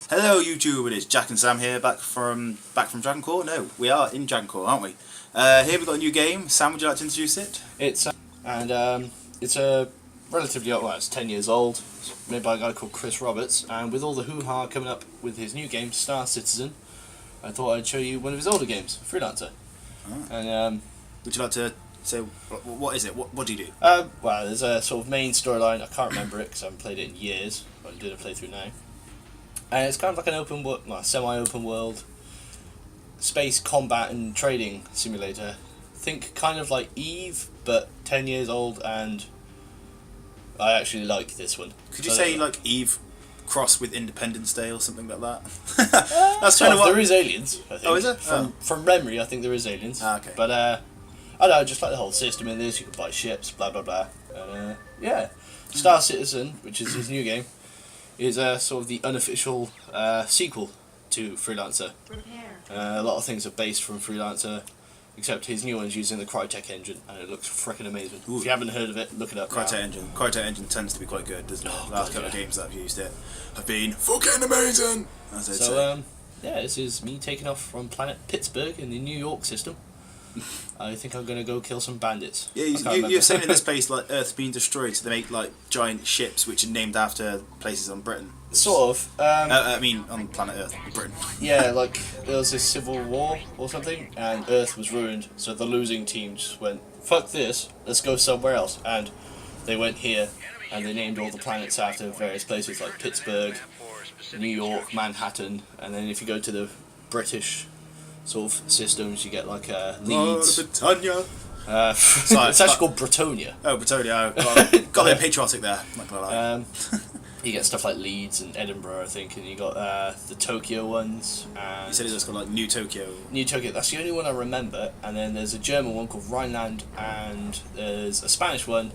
Hello YouTube, it is Jack and Sam here, back from DragonCore. No, we are in DragonCore, aren't we? Here we've got a new game. Sam, would you like to introduce it? It's a relatively old, well, it's 10 years old. It's made by a guy called Chris Roberts, and with all the hoo-ha coming up with his new game, Star Citizen, I thought I'd show you one of his older games, Freelancer. Ah. And would you like to say what is it? What do you do? well, there's a sort of main storyline. I can't remember it because I haven't played it in years, but I'm doing a playthrough now. And it's kind of like an open world, well, semi-open world, space combat and trading simulator. Think kind of like Eve, but 10 years old, and I actually like this one. Could you say like Eve cross with Independence Day or something like that? That's kind of what... There is aliens, I think. Oh, is it? From memory, I think there is aliens. Ah, okay. But I don't know, just like the whole system in this, you can buy ships, blah blah blah. Yeah. Star Citizen, which is his new game, is sort of the unofficial sequel to Freelancer. A lot of things are based from Freelancer, except his new one's using the Crytek engine, and it looks freaking amazing. Ooh. If you haven't heard of it, look it up. Crytek engine tends to be quite good, doesn't it? Oh, Last couple of games that I've used it have been fucking amazing. So yeah, this is me taking off from planet Pittsburgh in the New York system. I think I'm gonna go kill some bandits. Yeah, you're saying in this place like Earth's been destroyed, so they make like giant ships which are named after places on Britain. Sort of. I mean, on planet Earth, Britain. Yeah, like there was this civil war or something, and Earth was ruined. So the losing team just went, "Fuck this, let's go somewhere else." And they went here, and they named all the planets after various places like Pittsburgh, New York, Manhattan, and then if you go to the British sort of systems, you get like Leeds. Britannia. It's actually called Bretonia. Oh, Bretonia. Got a bit patriotic there. Not gonna lie. You get stuff like Leeds and Edinburgh, I think, and you got the Tokyo ones. And you said it's called like New Tokyo. New Tokyo. That's the only one I remember. And then there's a German one called Rhineland, and there's a Spanish one,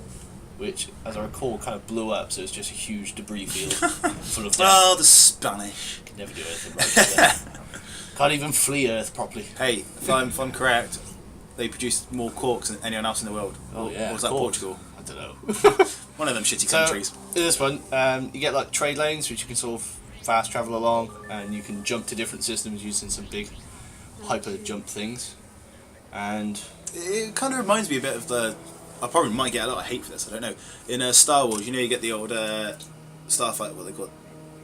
which, as I recall, kind of blew up. So it's just a huge debris field full of death. Oh, the Spanish. Can never do anything right. Can't even flee Earth properly. Hey, if I'm correct, they produce more corks than anyone else in the world. Oh yeah. Or was that Portugal? I don't know. One of them shitty countries. In this one, you get like trade lanes, which you can sort of fast travel along, and you can jump to different systems using some big hyper jump things. And it kind of reminds me a bit of the... I probably might get a lot of hate for this, I don't know. In Star Wars, you know, you get the old Starfighter, what they call,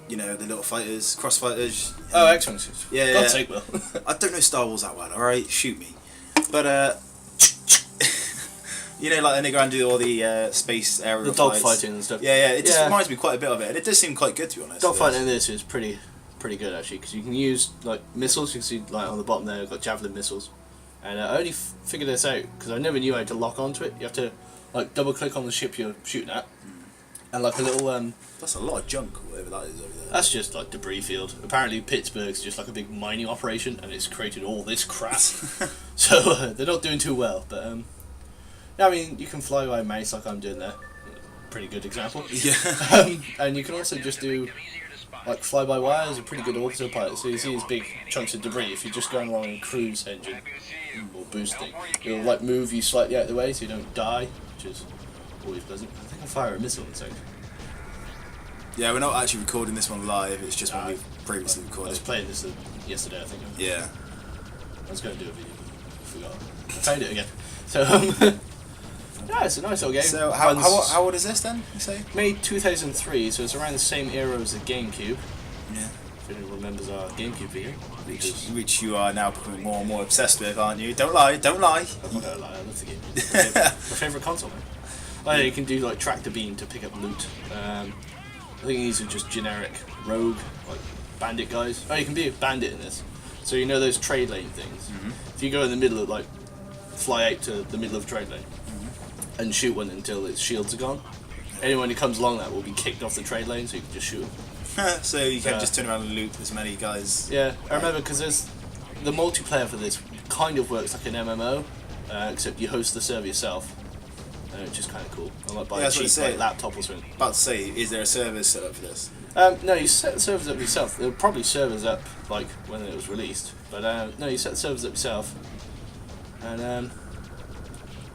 you know, the little fighters, cross fighters. Oh, X-Wings. Yeah, God's sake, Will. I don't know Star Wars that well, alright? Shoot me. But, you know, like, and they go and do all the space aerial fights. The dogfighting and stuff. Yeah, it just reminds me quite a bit of it, and it does seem quite good, to be honest. Dogfighting in this is pretty good, actually, because you can use, like, missiles. You can see, like, on the bottom there, I've got javelin missiles. And I only figured this out, because I never knew how to lock onto it. You have to, like, double-click on the ship you're shooting at, and, like, a little, That's a lot of junk, or whatever that is over there. That's just, like, debris field. Apparently Pittsburgh's just, like, a big mining operation, and it's created all this crap. So, they're not doing too well, but, I mean, you can fly by mouse like I'm doing there. Pretty good example. Yeah. And you can also just do, like, fly-by-wire is a pretty good autopilot. So you see these big chunks of debris. If you're just going along in cruise engine or boosting, it'll, like, move you slightly out of the way so you don't die, which is always pleasant. I think I'll fire a missile in a second. Yeah, we're not actually recording this one live, it's just one we've previously I recorded. was playing this yesterday, I think. Yeah. I was going to do a video, but I forgot. I found it again. So, yeah, it's a nice little game. So, how old is this then, you say? Made 2003, so it's around the same era as the GameCube. Yeah. If anyone remembers our GameCube video. Which you are now becoming more and more obsessed with, aren't you? Don't lie, don't lie. I'm not gonna lie, I love the game. My favourite console, man. Well, yeah, you can do, like, tractor beam to pick up loot. I think these are just generic rogue, like, bandit guys. Oh, you can be a bandit in this. So you know those trade lane things? Mm-hmm. If you go in the middle of, like, fly out to the middle of trade lane and shoot one until its shields are gone, anyone who comes along that will be kicked off the trade lane, so you can just shoot them. So you can just turn around and loot as many guys. Yeah, I remember, because there's the multiplayer for this kind of works like an MMO, except you host the server yourself. Which is kind of cool. I might buy a cheap laptop or something. About to say, is there a server set up for this? No, you set the servers up yourself. There were probably servers up like when it was released, but no, you set the servers up yourself. And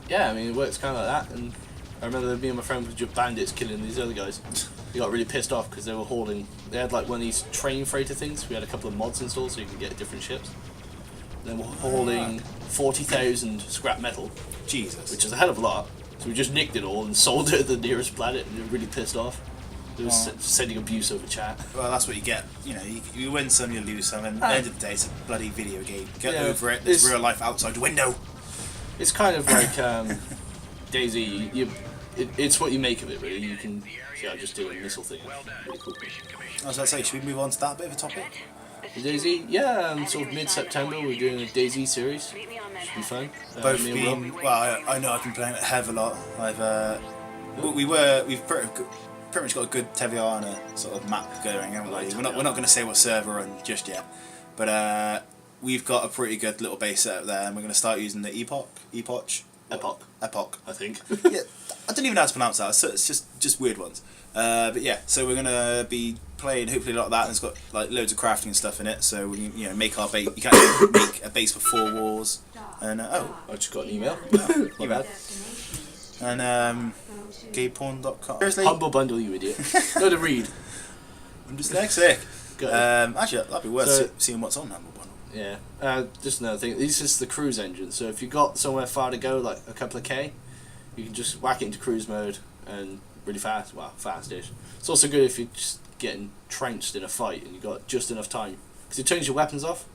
yeah, I mean it works kind of like that. And I remember me and my friend were just bandits killing these other guys. he got really pissed off because they were holding. They had like one of these train freighter things. We had a couple of mods installed so you can get different ships. They were holding 40,000 scrap metal, Jesus. which is a hell of a lot. So we just nicked it all and sold it at the nearest planet, and they were really pissed off. They were sending abuse over chat. Well, that's what you get. You know, you win some, you lose some, and at the end of the day, it's a bloody video game. Get over it. There's real life outside the window. It's kind of like DayZ. It's what you make of it, really. You can just do a missile thing. Really cool. I was about to say, should we move on to that bit of a topic? DayZ, yeah, sort of mid-September we're doing a DayZ series. Should be fun. Both been, well, I know I've been playing it a hell of a lot. We've pretty much got a good Teviana sort of map going, haven't we? We're not going to say what server we're on just yet, but we've got a pretty good little base set up there, and we're going to start using the Epoch, I think. Yeah, I don't even know how to pronounce that. So it's just weird ones. But yeah, so we're gonna be playing hopefully a lot of that, and it's got like loads of crafting and stuff in it. So we can, make our base. You can't make a base for 4 wars. And I just got an email. My bad. And gayporn.com. Seriously? Humble bundle, you idiot. Go to read. I'm dyslexic. Actually, that'd be worth seeing what's on Humble Bundle. Yeah. Just another thing. This is the cruise engine. So if you've got somewhere far to go, like a couple of K, you can just whack it into cruise mode and really fast. Well, fast-ish. It's also good if you're just getting trenched in a fight and you've got just enough time, because it turns your weapons off.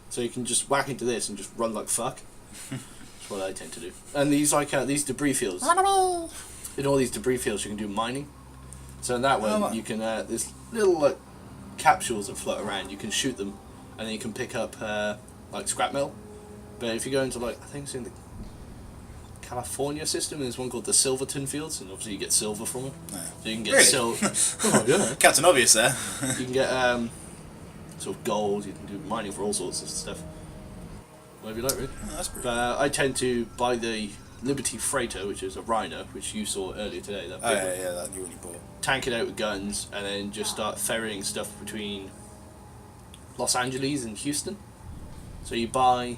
So you can just whack into this and just run like fuck. That's what I tend to do. And these these debris fields. In all these debris fields, you can do mining. So in that way, you can there's little capsules that float around. You can shoot them, and then you can pick up like scrap metal. But if you go into I think it's in the California system, there's one called the Silverton Fields, and obviously you get silver from them. Yeah. So you can get Really? Oh yeah. Captain Obvious there. You can get sort of gold. You can do mining for all sorts of stuff. Whatever you like, really. Oh, that's pretty But I tend to buy the Liberty Freighter, which is a Rhino, which you saw earlier today. That big one. Yeah, that new one you bought. Tank it out with guns, and then just start ferrying stuff between Los Angeles and Houston. So you buy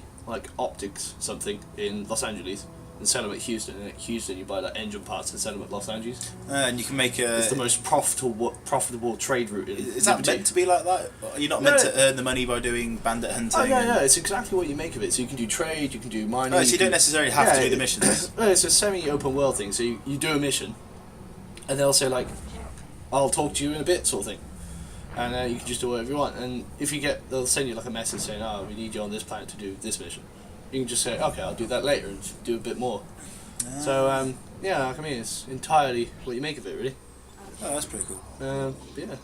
optics something in Los Angeles and sell them at Houston, and at Houston you buy engine parts and sell them at Los Angeles. And you can make It's the most profitable trade route in Is that meant to be like that? Are you not meant to earn the money by doing bandit hunting? Oh yeah, it's exactly what you make of it. So you can do trade, you can do mining. Oh, so you don't necessarily have to do the missions. No, it's a semi-open world thing. So you do a mission, and they'll say I'll talk to you in a bit, sort of thing. And you can just do whatever you want. And if you they'll send you a message saying, we need you on this planet to do this mission. You can just say, okay, I'll do that later and do a bit more. So, it's entirely what you make of it, really. Oh, that's pretty cool. Yeah.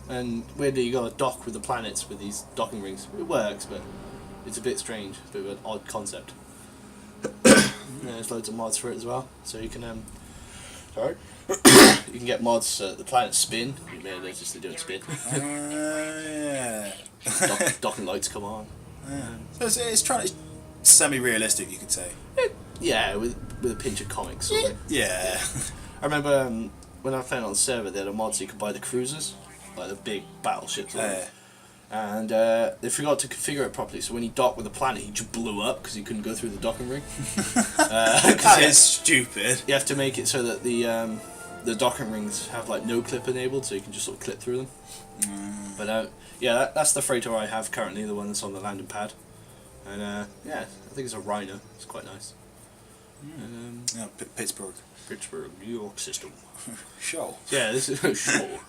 And weirdly, you got to dock with the planets with these docking rings. It works, but it's a bit strange. It's a bit of an odd concept. There's loads of mods for it as well. So you can, you can get mods so the planets spin. You may have noticed they don't spin. Yeah. Docking lights come on. Yeah. So it's semi-realistic, you could say. Yeah, with a pinch of comics. Sort of. Yeah. I remember when I was playing on the server, they had a mod so you could buy the cruisers, like the big battleships. And they forgot to configure it properly, so when he docked with the planet, he just blew up because he couldn't go through the docking ring. That is stupid. You have to make it so that the docking rings have no clip enabled, so you can just sort of clip through them. But that's the freighter I have currently, the one that's on the landing pad. And I think it's a Rhino. It's quite nice. Pittsburgh, New York system. Show. Yeah, this is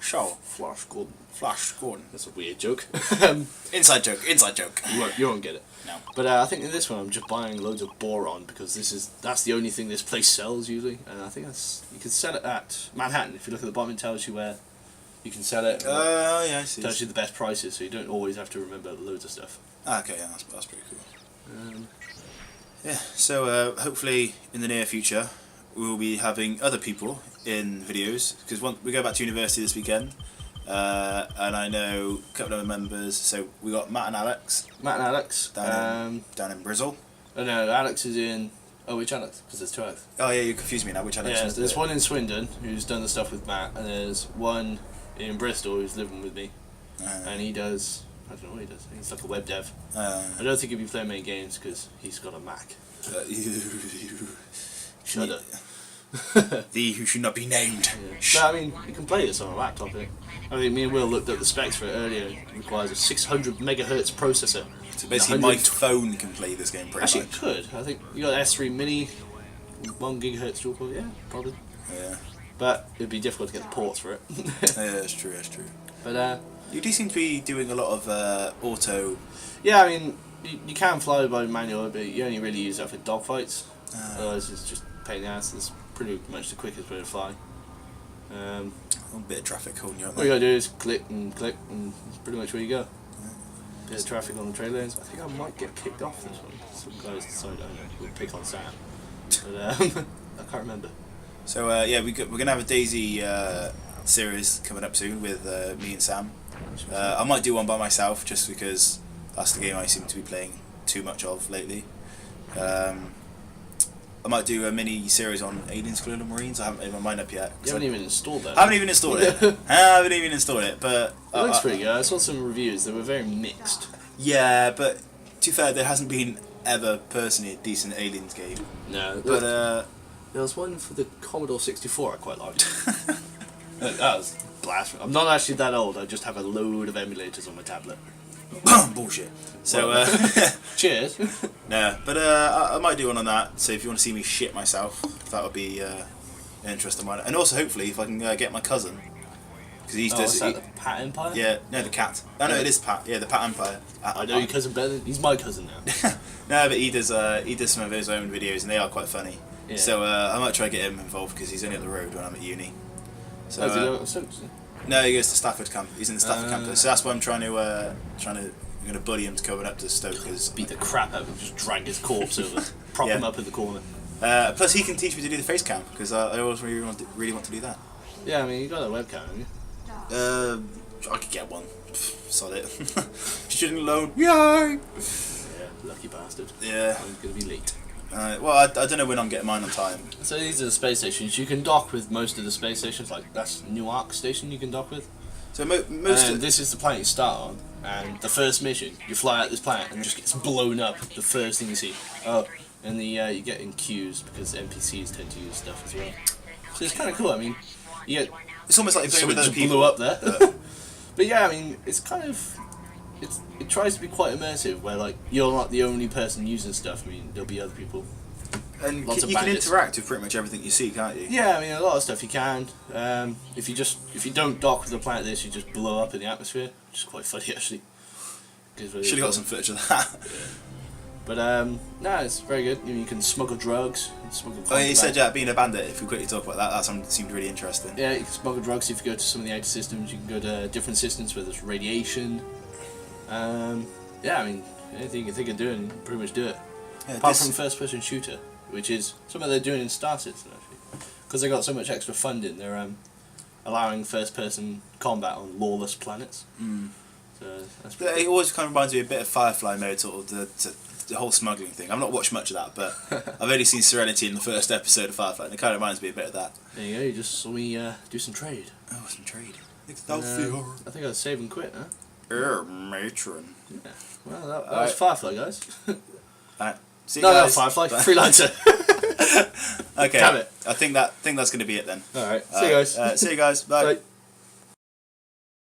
Show. Flash Gordon. That's a weird joke. Inside joke. You won't get it. No. But I think in this one I'm just buying loads of boron because that's the only thing this place sells usually, and I think you can sell it at Manhattan. If you look at the bottom, it tells you where you can sell it. Yeah, I see. Tells you the best prices, so you don't always have to remember loads of stuff. Okay, yeah, that's pretty cool. Yeah, so hopefully in the near future we'll be having other people in videos, because we go back to university this weekend, and I know a couple of members. So we got Matt and Alex. Down in Bristol. Oh no, Alex is in. Oh, which Alex? Because there's 2 Alex. Oh yeah, you confused me now. Which Alex? Yeah, there's one in Swindon who's done the stuff with Matt, and there's one in Bristol who's living with me, and he does. I don't know what he does. He's like a web dev. I don't think he'll be playing many games because he's got a Mac. Shut up. Thee who should not be named. Yeah. But I mean, you can play this on a laptop. I mean, me and Will looked at the specs for it earlier. It requires a 600 megahertz processor. So basically, my phone can play this game pretty Actually, much. it could. I think you got an S3 Mini, 1 gigahertz dual core. Yeah, probably. Yeah. But it'd be difficult to get the ports for it. Yeah, that's true. That's true. But you do seem to be doing a lot of auto. yeah, I mean, you can fly by manual, but you only really use that for dogfights. Otherwise, it's just a pain in the ass. It's pretty much the quickest way to fly. A bit of traffic holding you up All there. you gotta do is click, and it's pretty much where you go. Bit of traffic on the trail lanes. I think I might get kicked off this one. Some guys decided, I don't know, we'll pick on Sam. But I can't remember. So yeah, we're gonna have a Daisy series coming up soon with me and Sam. I might do one by myself just because that's the game I seem to be playing too much of lately. I might do a mini series on Aliens Colonial Marines. I haven't made my mind up yet. You haven't even installed that. I haven't even installed it. I haven't even installed it, but it looks pretty good. I saw some reviews. They were very mixed. Yeah, but to be fair, there hasn't been ever personally a decent Aliens game. No, But there was one for the Commodore 64 I quite liked. That was blasphemy. I'm not actually that old. I just have a load of emulators on my tablet. bullshit. So cheers. no, but I might do one on that. So if you want to see me shit myself, that would be an interest of mine. And also hopefully if I can get my cousin, because he does. The Pat Empire? Yeah, no, the cat. Oh no, it is Pat. Yeah, the Pat Empire. I know your cousin better. He's my cousin now. No, but he does some of his own videos and they are quite funny. Yeah. So I might try to get him involved because he's only up the road when I'm at uni. So Does he go to Simpson? no, he goes to Stafford camp. He's in the Stafford campus. So that's why I'm I'm gonna bully him to coming up to Stoke because Beat the crap out of him, just drag his corpse over, prop him up in the corner. plus he can teach me to do the face cam because I always really want to do that. Yeah, I mean, you got a webcam, haven't you? I could get one. Solid. Student loan. Yay! Yeah, lucky bastard. Yeah. I'm gonna be late. Well, I don't know when I'm getting mine on time. So these are the space stations. You can dock with most of the space stations. Like that's Newark station you can dock with. So most And this is the planet you start on. And the first mission, you fly out this planet and it just gets blown up. The first thing you see. Oh, and you get in queues because NPCs tend to use stuff as well. So it's kind of cool. I mean, you get. it's almost like playing with other just people. blew up there. But yeah, I mean, it's kind of. It tries to be quite immersive, where like you're not the only person using stuff. I mean, there'll be other people. And Lots of you can bandits. interact with pretty much everything you see, can't you? Yeah, I mean, a lot of stuff you can. If you don't dock with a planet this, you just blow up in the atmosphere, which is quite funny actually. Should have got some footage of that. Yeah. But no, it's very good. You can smuggle drugs. Smuggle Oh, you said contraband. being a bandit. If we quickly talk about that, that seemed really interesting. Yeah, you can smuggle drugs if you go to some of the outer systems. You can go to different systems where there's radiation. Yeah, I mean, anything you can think of doing, you can pretty much do it. Yeah, Apart from first-person shooter, which is something they're doing in Star Citizen actually, because they got so much extra funding. They're allowing first-person combat on lawless planets. So that's pretty It always kind of reminds me a bit of Firefly mode, sort of the whole smuggling thing. I've not watched much of that, but I've only seen Serenity in the first episode of Firefly, and it kind of reminds me a bit of that. There you go. You just saw me do some trade. Oh, some trade. I think I was save and quit, huh? Matron. Yeah. Well, that was Firefly, guys. Alright. See you No, guys. not Firefly. Bye. Freelancer. Okay. Damn it. I think that's going to be it then. All right. See you guys. See you guys. Bye. Bye.